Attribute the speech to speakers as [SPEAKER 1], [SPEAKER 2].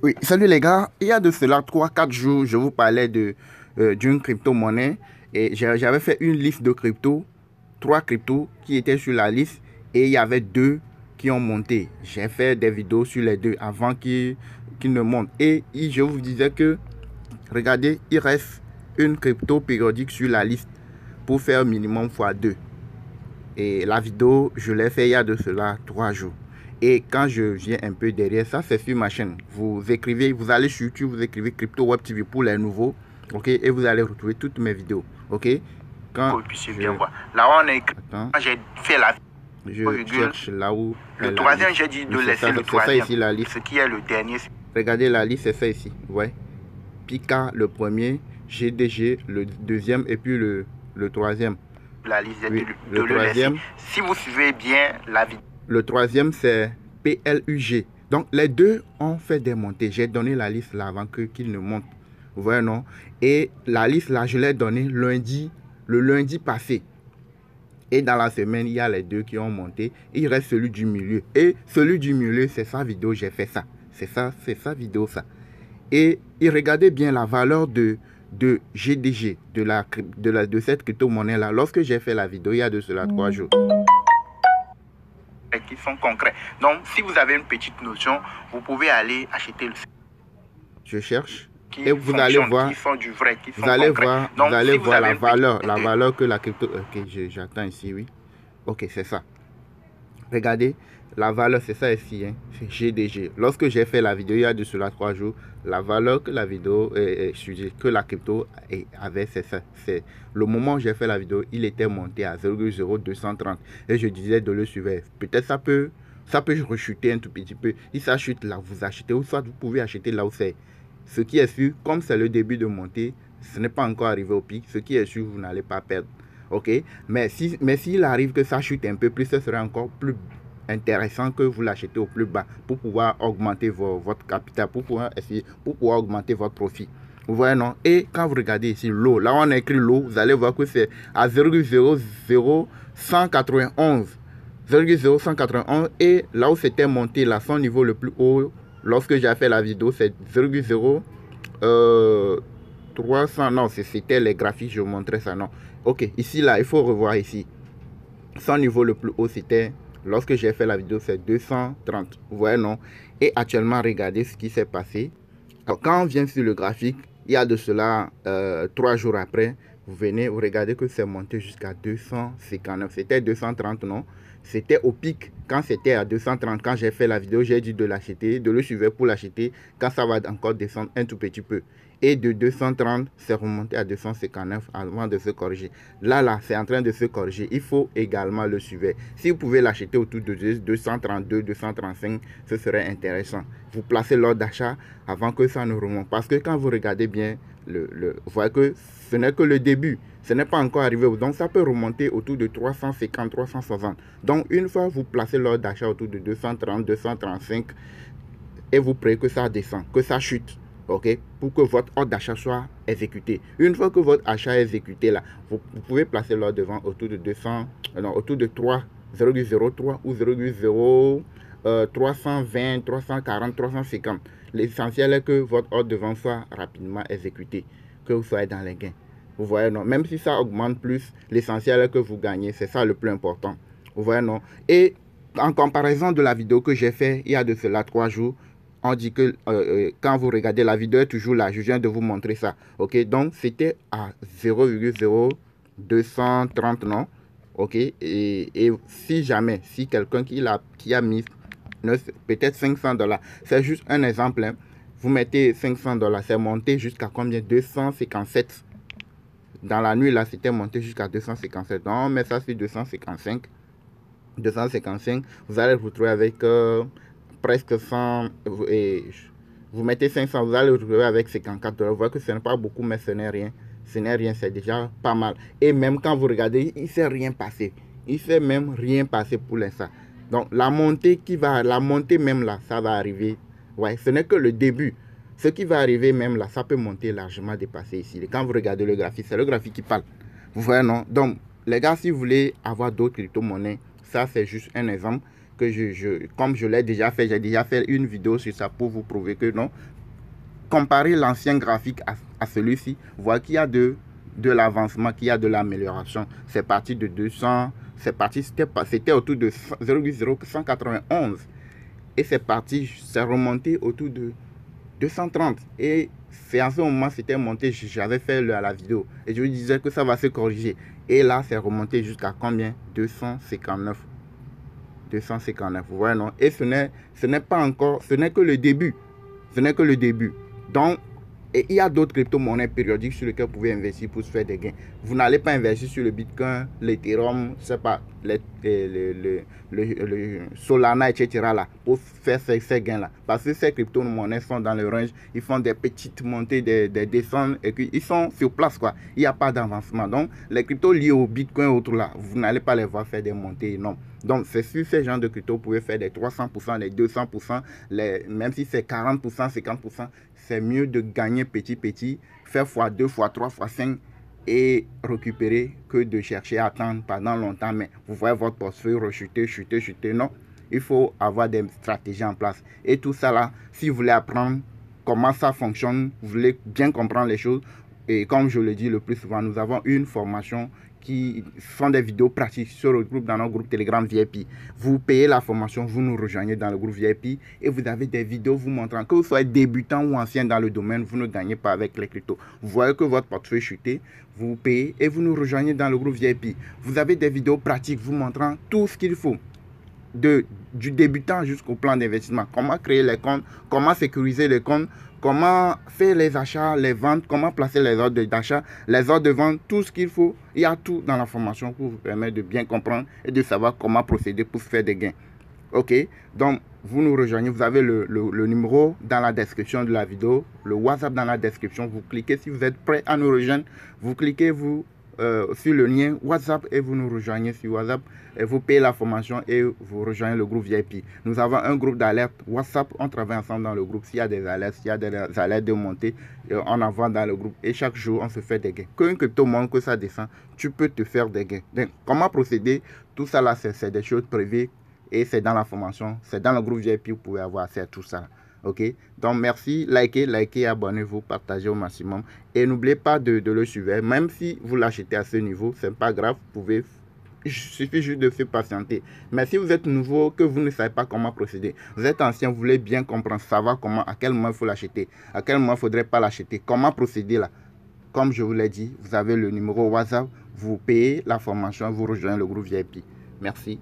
[SPEAKER 1] Oui, salut les gars. Il y a de cela 3 4 jours, je vous parlais d'une crypto-monnaie et j'avais fait une liste de cryptos, 3 cryptos qui étaient sur la liste et il y avait 2 qui ont monté. J'ai fait des vidéos sur les 2 avant qu'ils ne montent. Et je vous disais que, regardez, il reste une crypto périodique sur la liste pour faire minimum x2. Et la vidéo, je l'ai fait il y a de cela 3 jours. Et quand je viens un peu derrière, ça c'est sur ma chaîne. Vous écrivez, vous allez sur YouTube, vous écrivez Crypto Web TV pour les nouveaux. Ok, et vous allez retrouver toutes mes vidéos. Ok, quand
[SPEAKER 2] vous puissiez bien voir. Là où on a écrit, j'ai fait la
[SPEAKER 1] je cherche là où
[SPEAKER 2] le troisième, j'ai dit de laisser le troisième.
[SPEAKER 1] C'est ça ici la liste.
[SPEAKER 2] Ce qui est le dernier.
[SPEAKER 1] Regardez la liste, c'est ça ici. Ouais. Pika le premier, GDG le deuxième et puis le troisième.
[SPEAKER 2] La liste
[SPEAKER 1] Oui,
[SPEAKER 2] de le troisième. Laisser. Si vous suivez bien la vidéo.
[SPEAKER 1] Le troisième, c'est PLUG. Donc, les 2 ont fait des montées. J'ai donné la liste là avant qu'ils ne montent. Vous voyez, non? Et la liste là, je l'ai donnée le lundi passé. Et dans la semaine, il y a les 2 qui ont monté. Il reste celui du milieu. Et celui du milieu, c'est sa vidéo, j'ai fait ça. C'est sa vidéo, ça. Et regardez bien la valeur de GDG, de cette crypto-monnaie là. Lorsque j'ai fait la vidéo, il y a de cela 3 jours.
[SPEAKER 2] Qui sont concrets. Donc, si vous avez une petite notion, vous pouvez aller acheter le.
[SPEAKER 1] Je cherche. Et vous allez voir.
[SPEAKER 2] Qui sont du vrai, qui sont
[SPEAKER 1] vous allez
[SPEAKER 2] concrets.
[SPEAKER 1] voir,
[SPEAKER 2] donc,
[SPEAKER 1] vous allez
[SPEAKER 2] si
[SPEAKER 1] voir la valeur que la crypto. Ok, j'attends ici, oui. Ok, c'est ça. Regardez, la valeur, c'est ça ici, hein, c'est GDG. Lorsque j'ai fait la vidéo il y a de cela 3 jours, la valeur que la vidéo, que la crypto avait, c'est ça. C'est le moment où j'ai fait la vidéo, il était monté à 0,0230 et je disais de le suivre. Peut-être ça peut rechuter un tout petit peu. Si ça chute là, vous achetez ou soit vous pouvez acheter là où c'est. Ce qui est sûr, comme c'est le début de montée, ce n'est pas encore arrivé au pic. Ce qui est sûr, vous n'allez pas perdre. Ok, mais s'il arrive que ça chute un peu plus, ce serait encore plus intéressant que vous l'achetez au plus bas pour pouvoir augmenter votre capital, pour pouvoir augmenter votre profit. Vous voyez, non? Et quand vous regardez ici l'eau, là on a écrit l'eau, vous allez voir que c'est à 0,00191. 0,0191 et là où c'était monté, là, son niveau le plus haut, lorsque j'ai fait la vidéo, c'est 0,0300. Non, c'était les graphiques, je vous montrais ça, non. Ok, ici, là, il faut revoir ici. Son niveau le plus haut, c'était, lorsque j'ai fait la vidéo, c'est 230. Vous voyez, non? Et actuellement, regardez ce qui s'est passé. Alors, quand on vient sur le graphique, il y a de cela 3 jours après, vous venez, vous regardez que c'est monté jusqu'à 259. C'était 230, non? C'était au pic. Quand c'était à 230, quand j'ai fait la vidéo, j'ai dit de l'acheter, de le suivre pour l'acheter, quand ça va encore descendre un tout petit peu. Et de 230, c'est remonté à 259 avant de se corriger. Là, c'est en train de se corriger. Il faut également le suivre. Si vous pouvez l'acheter autour de 232, 235, ce serait intéressant. Vous placez l'ordre d'achat avant que ça ne remonte. Parce que quand vous regardez bien, vous voyez que ce n'est que le début. Ce n'est pas encore arrivé. Donc, ça peut remonter autour de 350, 360. Donc, une fois vous placez l'ordre d'achat autour de 230, 235, et vous priez que ça descend, que ça chute. Ok, pour que votre ordre d'achat soit exécuté. Une fois que votre achat est exécuté, là, vous pouvez placer l'ordre devant autour de 0,03 ou 0,320, 340, 350. L'essentiel est que votre ordre devant soit rapidement exécuté, que vous soyez dans les gains. Vous voyez, non? Même si ça augmente plus, l'essentiel est que vous gagnez. C'est ça le plus important. Vous voyez, non? Et en comparaison de la vidéo que j'ai fait il y a de cela 3 jours, on dit que quand vous regardez la vidéo est toujours là, je viens de vous montrer ça. Ok, donc c'était à 0,0230, non? Ok, et si jamais, si quelqu'un qui a mis peut-être $500, c'est juste un exemple, hein, vous mettez $500, c'est monté jusqu'à combien? 257. Dans la nuit là, c'était monté jusqu'à 257. Donc on met ça sur 255. 255, vous allez vous retrouver avec presque 100, et vous mettez 500, vous allez vous retrouver avec $54. Vous voyez que ce n'est pas beaucoup, mais ce n'est rien. Ce n'est rien, c'est déjà pas mal. Et même quand vous regardez, il ne s'est rien passé. Il ne s'est même rien passé pour l'instant. Donc la montée même là, ça va arriver. Ouais, ce n'est que le début. Ce qui va arriver même là, ça peut monter largement, dépasser ici. Et quand vous regardez le graphique, c'est le graphique qui parle. Vous voyez, non? Donc, les gars, si vous voulez avoir d'autres crypto-monnaies, ça c'est juste un exemple que comme je l'ai déjà fait, j'ai déjà fait une vidéo sur ça pour vous prouver que non. Comparer l'ancien graphique à celui-ci, voir qu'il y a de l'avancement, qu'il y a de l'amélioration. C'est parti de 200, c'était autour de 0,0191 et c'est remonté autour de 230 et c'est à ce moment c'était monté, j'avais fait la vidéo et je lui disais que ça va se corriger et là c'est remonté jusqu'à combien? 259. Vous voyez, non? Et ce n'est pas encore, ce n'est que le début. Donc, et il y a d'autres crypto-monnaies périodiques sur lesquelles vous pouvez investir pour se faire des gains. Vous n'allez pas investir sur le Bitcoin, l'Ethereum, je sais pas, le Solana, etc. là, pour faire ces gains-là. Parce que ces crypto-monnaies sont dans le range, ils font des petites montées, des descentes, et ils sont sur place, quoi. Il n'y a pas d'avancement. Donc, les cryptos liés au Bitcoin et autres là, vous n'allez pas les voir faire des montées énormes. Donc, c'est sur ces genres de crypto, vous pouvez faire des 300%, des 200%, même si c'est 40%, 50%, c'est mieux de gagner petit, faire x2, x3, x5 et récupérer que de chercher à attendre pendant longtemps. Mais vous voyez votre portefeuille rechuter, chuter, non. Il faut avoir des stratégies en place. Et tout ça là, si vous voulez apprendre comment ça fonctionne, vous voulez bien comprendre les choses, et comme je le dis le plus souvent, nous avons une formation qui sont des vidéos pratiques sur le groupe, dans notre groupe Telegram VIP. Vous payez la formation, vous nous rejoignez dans le groupe VIP et vous avez des vidéos vous montrant que vous soyez débutant ou ancien dans le domaine, vous ne gagnez pas avec les cryptos. Vous voyez que votre portefeuille chuté, vous payez et vous nous rejoignez dans le groupe VIP. Vous avez des vidéos pratiques vous montrant tout ce qu'il faut. Du débutant jusqu'au plan d'investissement, comment créer les comptes, comment sécuriser les comptes, comment faire les achats, les ventes, comment placer les ordres d'achat, les ordres de vente, tout ce qu'il faut. Il y a tout dans la formation pour vous permettre de bien comprendre et de savoir comment procéder pour faire des gains. Ok, donc vous nous rejoignez, vous avez le numéro dans la description de la vidéo, le WhatsApp dans la description. Vous cliquez, si vous êtes prêt à nous rejoindre, vous cliquez sur le lien WhatsApp et vous nous rejoignez sur WhatsApp et vous payez la formation et vous rejoignez le groupe VIP. Nous avons un groupe d'alerte WhatsApp, on travaille ensemble dans le groupe. S'il y a des alertes, s'il y a des alertes de montée, on envoie dans le groupe et chaque jour on se fait des gains. Qu'une crypto monte, que ça descend, tu peux te faire des gains. Donc, comment procéder? Tout ça là, c'est des choses prévues et c'est dans la formation, c'est dans le groupe VIP, vous pouvez avoir accès à tout ça. Ok, donc merci, likez, abonnez-vous, partagez au maximum et n'oubliez pas de le suivre. Même si vous l'achetez à ce niveau, c'est pas grave, il suffit juste de se patienter. Mais si vous êtes nouveau, que vous ne savez pas comment procéder, vous êtes ancien, vous voulez bien comprendre, savoir comment, à quel moment il faut l'acheter, à quel moment il ne faudrait pas l'acheter, comment procéder là. Comme je vous l'ai dit, vous avez le numéro WhatsApp, vous payez la formation, vous rejoignez le groupe VIP. Merci.